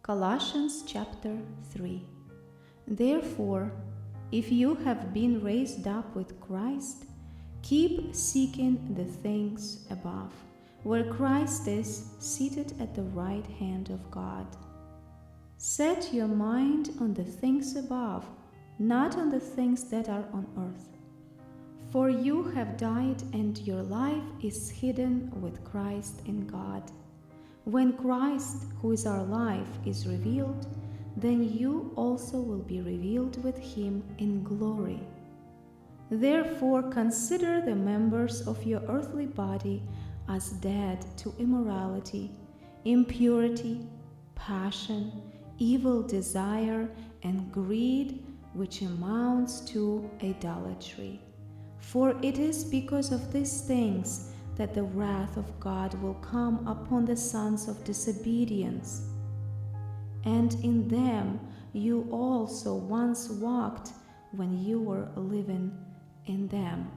Colossians chapter 3. Therefore, if you have been raised up with Christ, keep seeking the things above, where Christ is seated at the right hand of God. Set your mind on the things above, not on the things that are on earth. For you have died, and your life is hidden with Christ in God. When Christ, who is our life, is revealed, then you also will be revealed with him in glory. Therefore, consider the members of your earthly body as dead to immorality, impurity, passion, evil desire, and greed, which amounts to idolatry. For it is because of these things that the wrath of God will come upon the sons of disobedience. And in them you also once walked when you were living in them.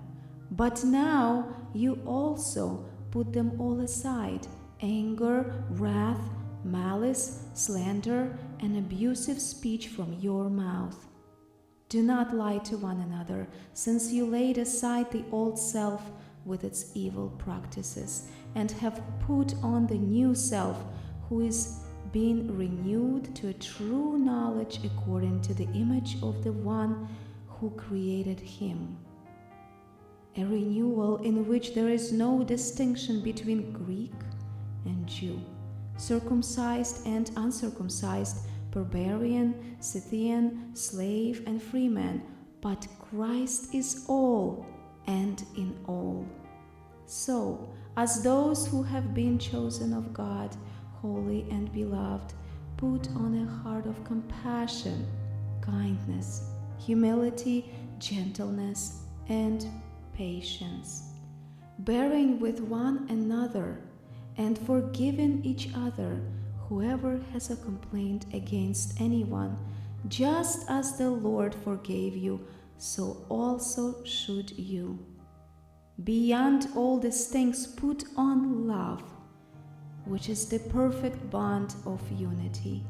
But now you also put them all aside: anger, wrath, malice, slander, and abusive speech from your mouth. Do not lie to one another, since you laid aside the old self with its evil practices, and have put on the new self, who is being renewed to a true knowledge according to the image of the one who created him. A renewal in which there is no distinction between Greek and Jew, circumcised and uncircumcised, barbarian, Scythian, slave and freeman, but Christ is all and in all. So, as those who have been chosen of God, holy and beloved, put on a heart of compassion, kindness, humility, gentleness, and patience, bearing with one another and forgiving each other whoever has a complaint against anyone. Just as the Lord forgave you, so also should you. Beyond all these things, put on love, which is the perfect bond of unity.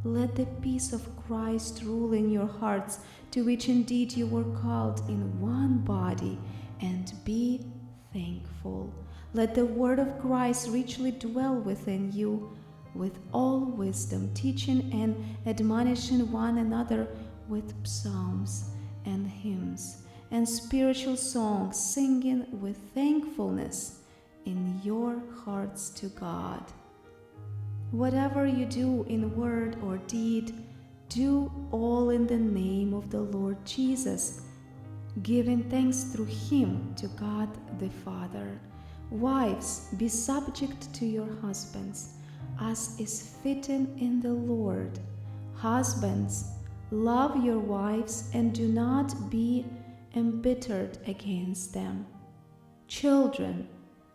Let the peace of Christ rule in your hearts, to which indeed you were called in one body, and be thankful. Let the word of Christ richly dwell within you, with all wisdom, teaching and admonishing one another with psalms and hymns and spiritual songs, singing with thankfulness in your hearts to God. Whatever you do in word or deed, do all in the name of the Lord Jesus, giving thanks through him to God the Father. Wives, be subject to your husbands, as is fitting in the Lord. Husbands, love your wives and do not be embittered against them. Children,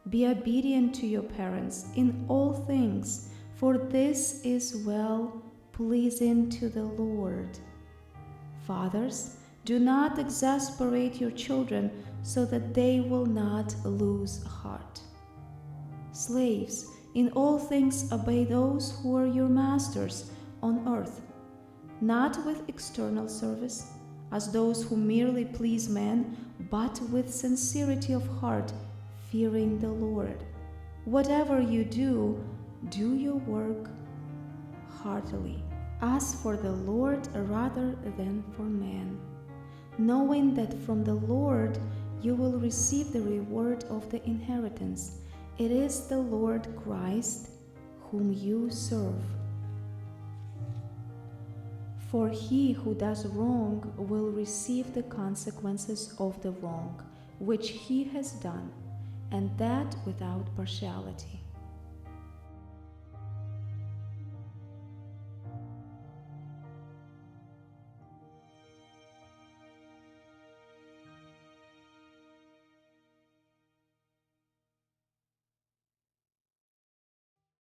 be obedient to your parents in all things, for this is well pleasing to the Lord. Fathers, do not exasperate your children, so that they will not lose heart. Slaves, in all things obey those who are your masters on earth, not with external service, as those who merely please men, but with sincerity of heart, fearing the Lord. Whatever you do, do your work heartily, as for the Lord rather than for men, knowing that from the Lord you will receive the reward of the inheritance. It is the Lord Christ whom you serve. For he who does wrong will receive the consequences of the wrong which he has done, and that without partiality.